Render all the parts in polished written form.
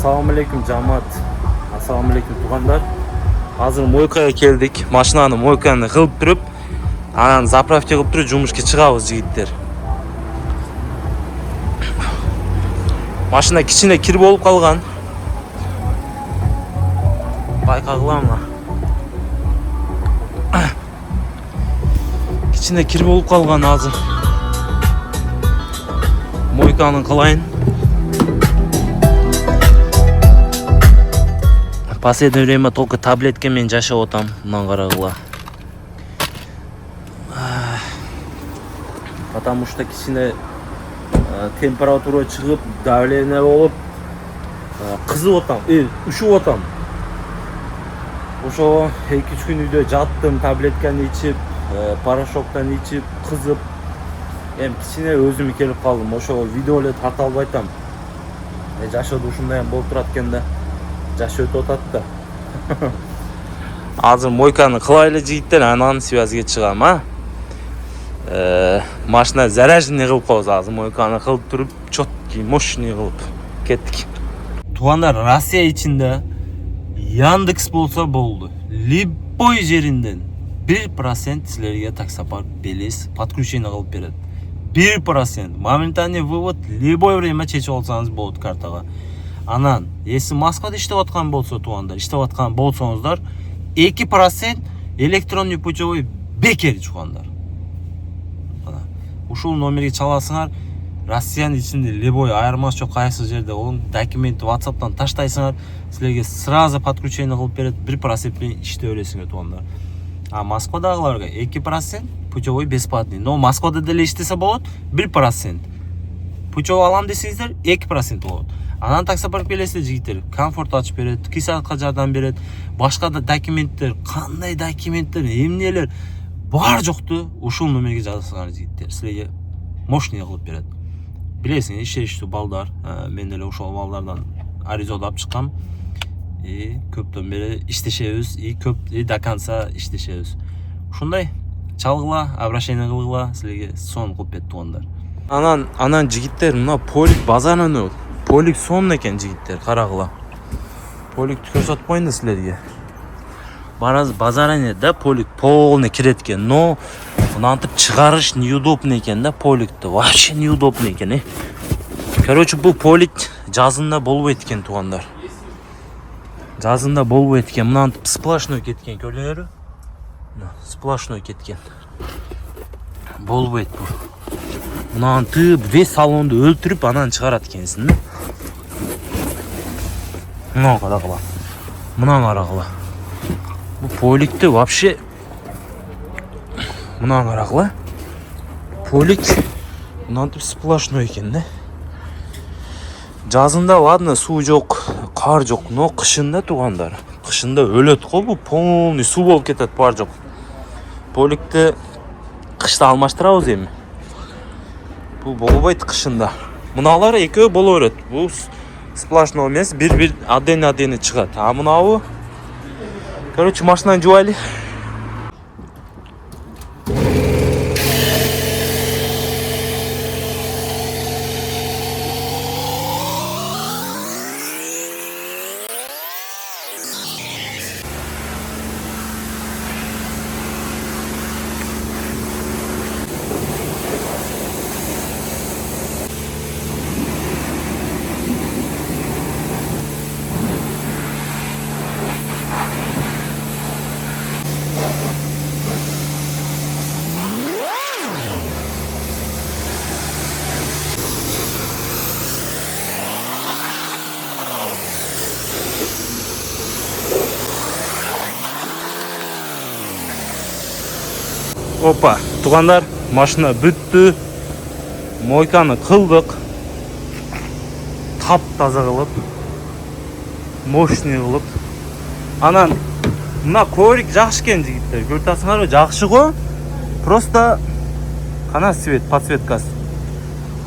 Ассалаумалейкум жамаат. Ассалаумалейкум тугандар. Азыр мойкага келдик. Машинаны мойканы кылып туруп, анан заправка кылып туруп жумушка чыгабыз жигиттер. Машина кичине кир болуп калган. Байкагыламы? Кичине кир болуп калган азыр. Мойканы кылайын. Последнее время только таблетка мен жашап отам, мындан карагыла. Потому что кичине температура чыгып, давление болуп, кызып отам, ушуп отам. Ошо 2-3 күн үйдө жаттым, таблетканы ичип, порошоктан ичип, кызып. Эми кичине өзүм келип калдым. Ошо видео эле тарта албайтам. Жашоодо ушундай болуп турат экен да. Жаш өтүп атат да. Азыр мойканы кылайлы жигиттер, анан связьга чыгам, машина заряженный кылып коебуз азыр, мойканы кылып туруп, чёткий, мощный кылып кеттик. Тугандар, Россия ичинде Яндекс болсо болду. Любой жеринден 1% силерге таксопарк белес подключение кылып берет. 1%. Моментальный вывод любой время чечип алсаңыз болот картага. Анан, если Москвада иштеп аткан болсо тугандар, иштеп аткан болсоңуздар, 2% электронный путевой бекер чугандар. Ушул номерге чаласыңар, Россиянын ичинде любой айырмасы жок, кайсы жерде ол документти WhatsApp'тан таштайсыңар, силерге сразу подключение кылып берет, 1% менен иштеп бересиңер тугандар. А Москвадагыларга 2% путевой бесплатный. Но Москвада деле иштесе болот, 1%. Путевой алам десеңиздер, 2% болот. Анан таксопарк белесиздер жигиттер, комфорт ачып берет, кисаатка жардам берет, башка да документтер, кандай документтер, эмнелер бар жокту ушул номерге жазсаңар жигиттер, силерге мощный кылып берет. Билесиңер, иштештүү балдар, мен деле ошол балдардан аризодап чыккам. Көптөн бери иштешебиз, көп до конца иштешебиз. Ушундай чалгыла, обращение кылгыла, силерге сон кылып берет тугандар. Анан жигиттер, мына Полик базарынан Полик сон экен жигиттер, карагыла. Поликти көрсөтпөйүн да силерге. Базаране да Полик полный кирет экен, но мынантип чыгарыш неудобно экен да Поликти, вообще неудобно экен. Короче, бул Полик жазында болбойт экен тугандар. Жазында болбойт экен, мынантип сплошной кеткен, көрдүңөрбү? Сплошной кеткен. Болбойт бул. Мынантип весь салонду өлтүрүп анан чыгарат экенсиң да. Мына карагыла. Мына карагыла. Бу Поликти вообще мына карагыла. Полик мынантип сплошной экен да. Жазында ладно, суу жок, кар жок, но кышында тугандар. Кышында өлөт го, бу полный суу болуп кетет, бар жок. Поликти кышта алмаштырабыз эми. Бу болбойт кышында. Мыналар экөө боло берет. Бу сплошной эмес, бир аден чыгат. А мынабы, короче, машинаны жубайлы. Опа, тугандар, машина бүттү. Мойканы кылдык. Тап-таза кылып, мощный кылып. Анан мына коврик жакшы экен жигиттер. Көрүп атасыңарбы? Жакшы го. Просто кана свет, подсветкасы.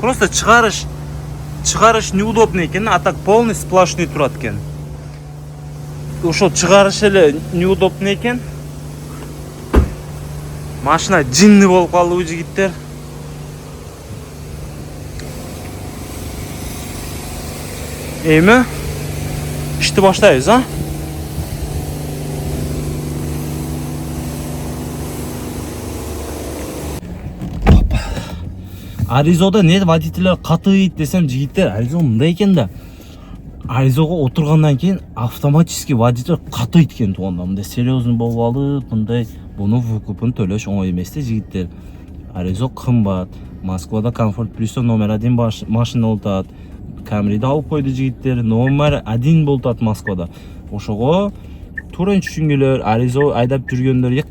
Просто чыгарыш неудобно экен, а так полный сплошный турат экен. Ошол чыгарыш эле неудобно экен. Машина жинни болуп калды жигиттер. Эми İşte başlayız ha. Аризода не водительler қатыйт десем, жигиттер Аризо мындай экен да. Аризого отургандан кийин автоматически водитель қатыйт экен туганда. Мындай серьезный болуп алып, мындай буну выкупун төлөш оңой эмес да жигиттер. Аризо кымбат. Москвада Комфорт Плюс'та номер 1 машина болтат. Камриди алып койду жигиттер. Номер 1 болтат Москвада. Ошого туура түшүнгүлөр. Аризо айдап жүргөндөргө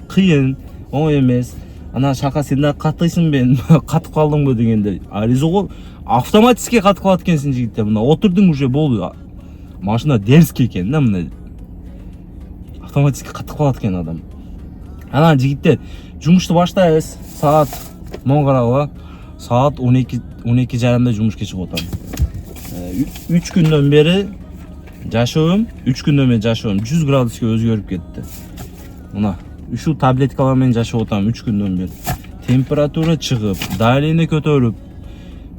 кыйын, оңой эмес. Ана шака сен да катыйсың мен катып калдыңбы дегенде, Аризого автоматически катып калат экенсиң жигиттер. Мына отурдуң уже болду. Машина дерзкий экен да, мына автоматически катып калат экен адам. Ана жигиттер, жумушту баштайбыз. Саат моң карагыла. Саат 12:30 жумушка чыгып атам. 3 күндөн бери жашоом, 100 градуска өзгөрүп кетти. Мына ушул таблеткалар менен жашап атам 3 күндөн бери. Температура чыгып, давление көтөрүп,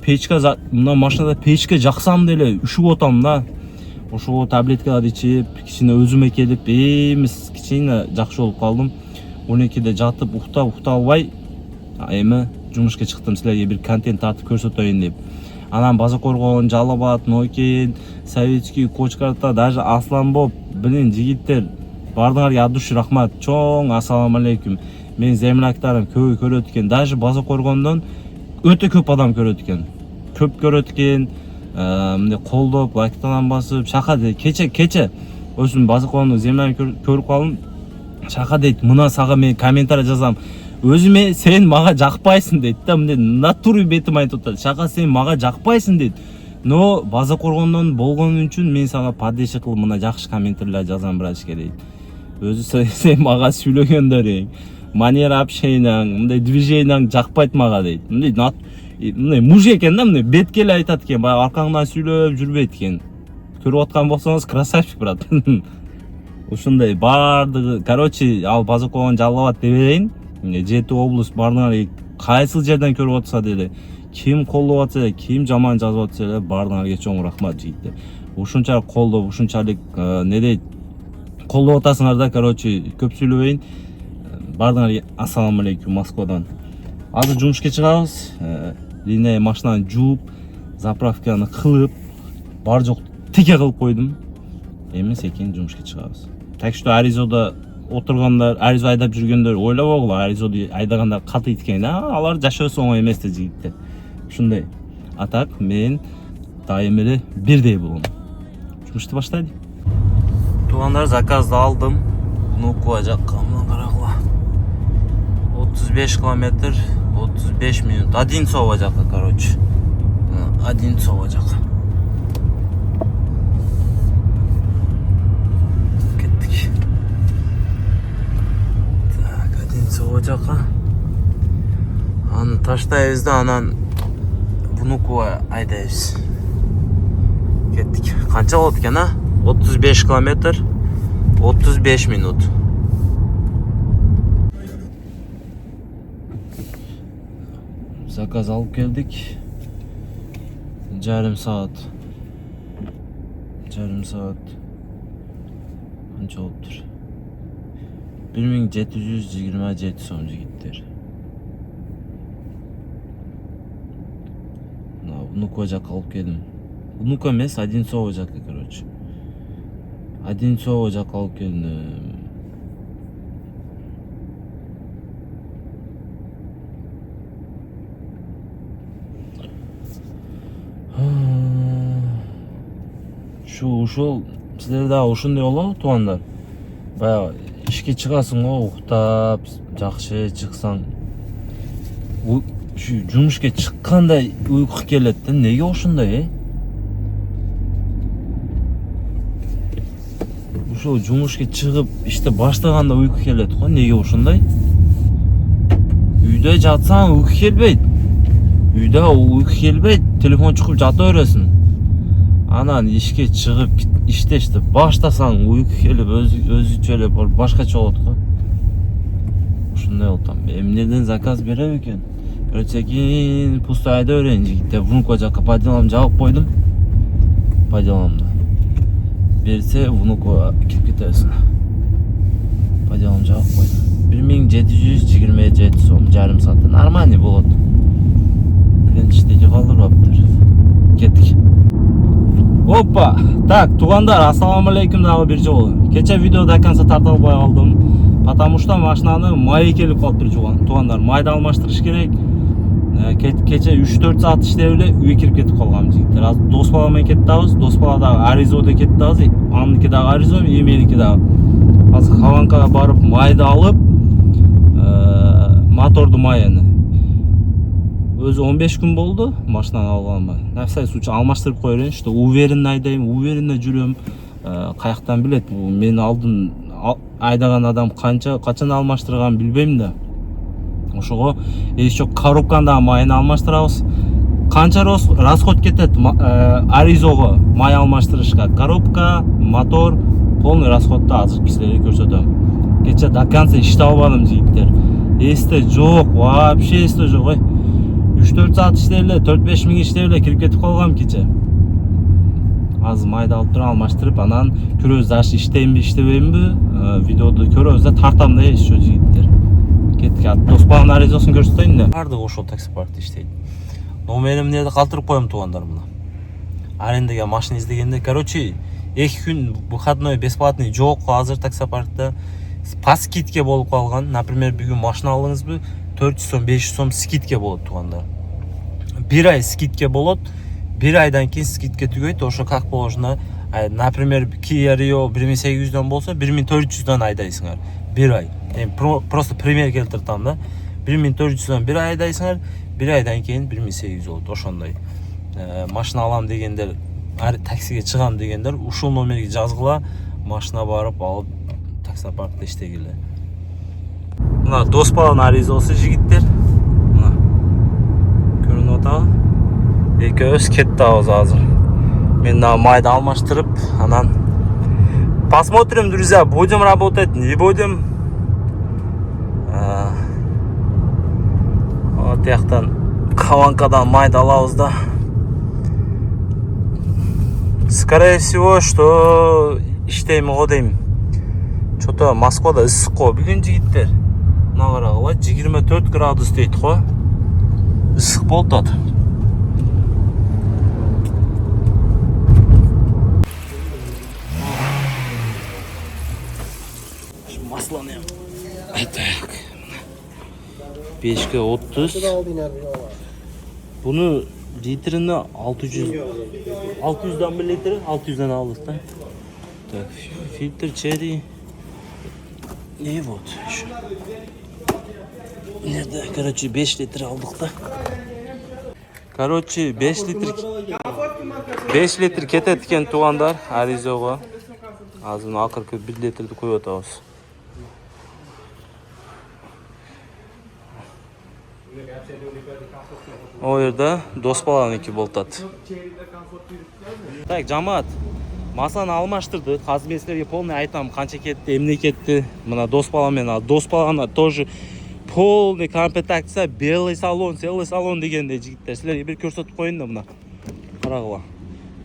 печка мына машинада печка жаксам деле ушуп атам да. Ошого таблеткаларды ичип, кичине өзүмө келип, эмес кичине жакшы болуп калдым. 12-де жатып уктап албай, эми жумушка чыктым, силерге бир контент тартып көрсөтөйүн деп. Анан База Коргон, Жалал Абад, Нокин, Советский, Кочкарта, даже Асланбоп, билин жигиттер, бардыңарга от души рахмат. Чоң ассаламу алейкум. Мен земляктарым көбү көрөт экен. Даже База Коргондон өтө көп адам көрөт экен. Көп көрөт экен. Мындай колдоп, лайктан басып, шака дейт. Кече өзүм База Коргондон земляны көрүп калдым. Шака дейт, мына сага мен комментарий жазам. Өзүме сен мага жакпайсың дейт да, мындай натурий бетим айтып атат. Шака сен мага жакпайсың дейт. Но База Коргондон болгон үчүн мен сага паддержка кылып мына жакшы комментарийлер жазам братишке дейт. Өзү сен мага сүйлөгөндөриң, манера общениең, мындай движениең жакпайт мага дейт. Мындай муж экен да, мындай бетке эле айтат экен, баягы аркаңдан сүйлөп жүрбөйт экен. Көрүп аткан болсоңуз красавчик брат. Ушундай бардыгы, короче, ал База Коргон Жалал Абад деп берейин. Жети облус бардыңар кайсыл жерден көрүп атса деле, ким колдоп атса, ким жаман жазып атса деле, бардыңарга чоң рахмат жигиттер. Ушунчалык колдоп, ушунчалык не дейт, колдоп атасыңар да, короче, көп сүйлөбөйүн. Бардыңар ассаламу алейкум Москвадан. Азыр жумушка чыгабыз. Линия машинаны жууп, заправканы кылып, бар жок теке кылып койдум. Эми секин жумушка чыгабыз. Так что Аризода отургандар, Аризо айдап жүргөндөр ойлобогула, Аризоду айдагандар катыйт экен. Алар жашоосу оңой эмес да жигиттер. Ушундай. Атак мен дайым эле бирдей болом. Жумушту баштайлы. Тугандар, заказды алдым. Нукуа жакка мына карагыла. 35 километр, 35 минут. Одинцово жакка, короче. Одинцово жакка. Кеттик. Так, Одинцово жакка. Аны таштайбыз да, анан Внуково айдайбыз. Кеттик. Канча болот экен, 35 километр, 35 минут. Заказ алып келдик. Жарым саат. Канча болуптур? 1727 сом жигиттер. Внуково жакка алып келдим. Внуково эмес, Одинцово жакка, короче. Одинцово жакка алып келдим. Ушул силер да ушундай болобу туугандар. Баягы ишке чыгасың го, уктап, жакшы чыксаң. Жумушка чыккандай уйку келет да. Неге ошондой, Ушул жумушка чыгып, иште баштаганда уйку келет го. Неге ошондой? Үйдө жатсаң уйку келбейт. Телефон чукуп жата бересиң. Анан ишке чыгып иштешти баштасаң уйку келип өзүчө эле башкача болот го. Ушундай болтам. Эмнеден заказ берем экен? Көрсөкин пустой айда берейин жигиттер. Внуково жакка по делам жабып койдум. По деламда. берсе Внуково кирип кетебиз. Падиалын жаап койду. 1727 сом жарым саатта. Нормальный болот. Ленчтеги калдырбаптыр. Кеттик. Опа! Так, тугандар, ассаламу алейкум дагы бир жолу. Кече видео до конца тарта албай калдым. Потому что машинаны майы келип калыптыр тугандар. Майды алмаштырыш керек. Кече 3-4 саат иштеп эле үйгө кирип кетип калгам жигиттер. Азыр дос бала менен кеттебиз. Дос бала дагы Аризода кеттебиз. Анники дагы Аризо, меники дагы. Азыр Хаванкага барып майды алып, моторду майыны. Өзү 15 күн болду машинаны алганыма. Нафисай сучу алмаштырып кое берейин, что уверенно айдайм, уверенно жүрөм. Каяктан билет, бул мен алдын айдаган адам качан алмаштырганын билбейм да. Ошого еще коробкандагы майыны алмаштырабыз. Канча расход кетет Аризого май алмаштырышка? Коробка, мотор, полный расходду азыр силерге көрсөтөм. Кече до конца иштеп албадым жигиттер. Эсте жок, вообще эсте жок. 3-4 саат иштеп эле, 4-5 миң иштеп эле кирип кетип калгам кече. Азыр майды алып туруп алмаштырып, анан көрөбүз дагы иштеймби, иштебеймби, видеоду көрөбүз да тартам да еще жигиттер. Кеттик, дос баланын Аризосын көрсөтөйүн да. Бардыгы ошол такси паркта иштейт. Номерим эмнеде калтырып коем тугандар мына. Арендага машина издегенде, короче, 2 күн выходной бесплатный жок азыр такси паркта. По скидке болуп калган. Например, бүгүн машина алдыңызбы, 400 сом, 500 сом скидке болот тугандар. 1 ай скидке болот. 1 айдан кийин скидке түгөйт. Ошо как положено. Например, Kia Rio 1800дан болсо 1400дан айдайсыңар. 1 ай. Просто пример келтиртам да. 1400дан 1 ай айдайсыңар. 1 айдан кийин 1800 болот. Ошондой. Машина алам дегендер, таксиге чыгам дегендер, ушул номерге жазгыла, машина барып алып такси паркта иштегиле. Мына дос баланын Аризосы жигиттер. Мына көрүнүп атабы? Экөөбүз кеттебиз азыр. Мен да майды алмаштырып, анан посмотрим, друзья, будем работать, не будем. Вот яктан Хаванкадан майды алабыз да. Скорее всего, что иштейм го дейм. Что-то Москвада ысык го бүгүн жигиттер. Мына карагыла 24 градус дейт го. Ысык болуп атат. Масланы. Так. Пешке 30. Bunu litrine 600'dan bir litre 600'dan aldık da. Так, фильтр черри. И вот еще. Nerede? Короче 5 litre aldık da. Короче 5 litre кететкен тугандар Аризого. Азыр акыркы 1 литрди коюп атабыз. O yerде дос баланыкы болтат. Так, жамаат. Масаны алмаштырдык. Азыр мен силерге полный айтам, канча кетти, эмне кетти. Мына дос бала менен, дос балана тоже полный комплектация, белый салон, целый салон дегенде жигиттер. Силерге бир көрсөтүп коюн да мына. Карагыла.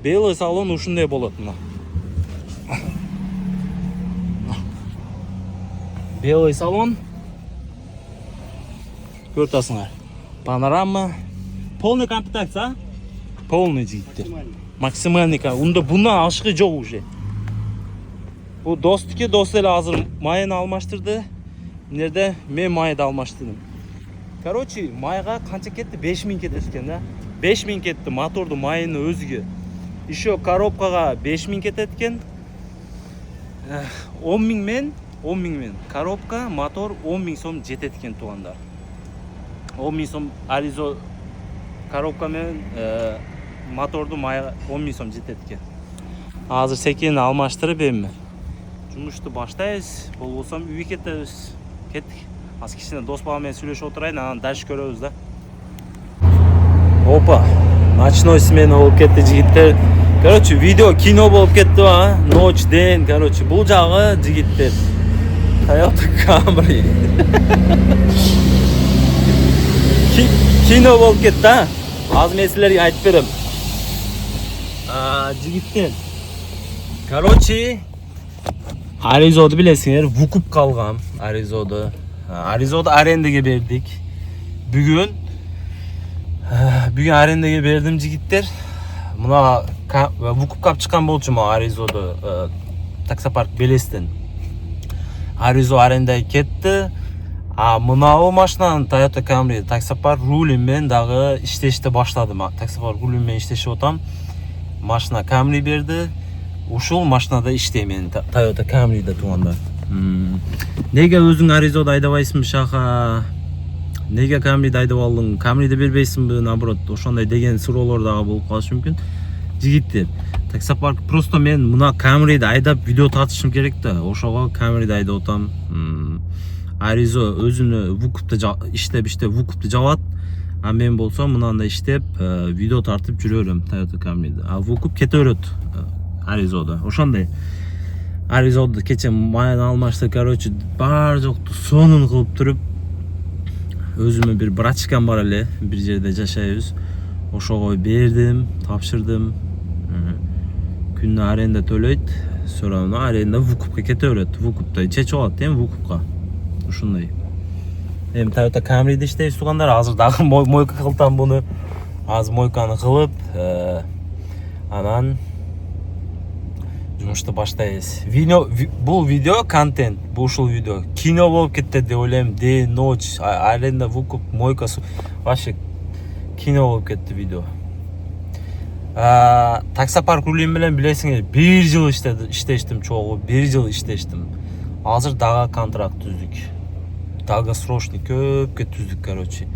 Белый салон ушундай болот мына. Белый салон. Көртасыңар. Панорама. Полный комплектация, полный жигиттер. Максимальный. Унда bundan ашыгы жок уже. Бу достуке дос эле азыр майын алмаштырды. Нерде мен майды алмаштырдым. Короче, майга канча кетти? 5000 кетет экен да. 5000 кетти моторду майыны өзүгө. Еще коробкага 5000 кетет экен. 10000 мен коробка, мотор 10000 сом жетет экен тугандар. 10000 сом Аризо коробка менен моторду майга 10000 сом жетет экен. Азыр секени алмаштырып эми жумушту баштайбыз. Болбосом үйгө кетебиз. Кеттик. Азыр кичине дос бала менен сүйлөшүп отурайын, анан дальше көрөбүз да. Опа, ночной смена болуп кетти жигиттер. Короче, видео кино болуп кетти ба? Ночь ден, короче, бул жагы жигиттер. Toyota Camry. Kino болуп кетти, а? Азыр мен силерге айтып берем. Жигиттер. Короче, Аризоду билесиңер, вукуп калгам. Аризоду арендеге бердик. Бүгүн арендеге бердим жигиттер. Мына вукуп кап чыккан болчумун Аризоду таксопарк Белестен. Аризо арендеге кетти. Мынау машинанын Toyota Camry таксопарк рулим мен дагы иштешти баштадым. Таксопарк рулим мен иштешип атам. Машина Camry берди. Ушул машинада иштейм Toyota Camry'de туугандар. Неге өзүң Аризода айдабайсың шаха? Неге Camry'de айдап алдың? Camry'de бербейсиңби? Наоборот, ошондой деген суроолор дагы болуп калышы мүмкүн. Жигиттер, таксопарк просто мен мына Camry'de айдап видео тартышым керек да. Ошого Camry'de айдап атам. Аризо өзүнө вукупта иштеп вукупты жабат. А мен болсом мынандай иштеп видео тартып жүрөрүм Toyota Camry'de. А вукуп кете берет Аризода. Ошондой. Аризода кече майын алмашты, короче, бар жокту сонун кылып туруп өзүмө бир братчикам бар эле, бир жерде жашайбыз. Ошого бердим, тапшырдым. Күнүнө аренда төлөйт. Sonra аренда вукупка кете берет. Вукупта чечип алат эми вукупка. Ушундай. Эми Toyota Camry'de иштейбиз туугандар. Азыр дагы мойка кылтам буну. Азыр мойканы кылып, анан жумушту баштайбыз. Бул видео контент, бул ушул видео кино болуп кетти деп ойлойм. День, ночь, аренда, вукуп, мойка, вообще кино болуп кетти видео. Таксопарк рулим менен билесиңер, 1 жыл иштештим чогуу, 1 жыл иштештим. Азыр дагы контракт түздүк. Долгосрочный көпкө түздүк, короче.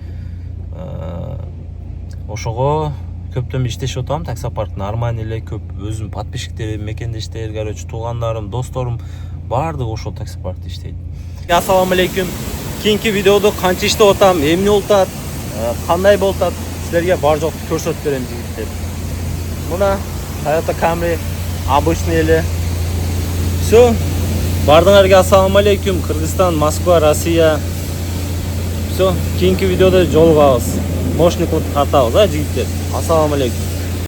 Ошого көптөн иштешип атам, таксопарк нормально эле, көп өзүм подписчиктерим, мекендештер, короче, туугандарым, досторум баардыгы ошол таксопаркта иштейт. Ассаламу алейкум. Кийинки видеодо канча иштеп атам, эмне болуп атат, кандай болуп атат, силерге бар жокту көрсөтүп берем жигиттер. Мына Toyota Camry обычный эле. Всё. Бардыңарга ассаламу алейкум. Кыргызстан, Москва, Россия. Всё. Кийинки видеодо жолугабыз. Мощный кылып тартабыз, жигиттер. Ассаламу алейкум.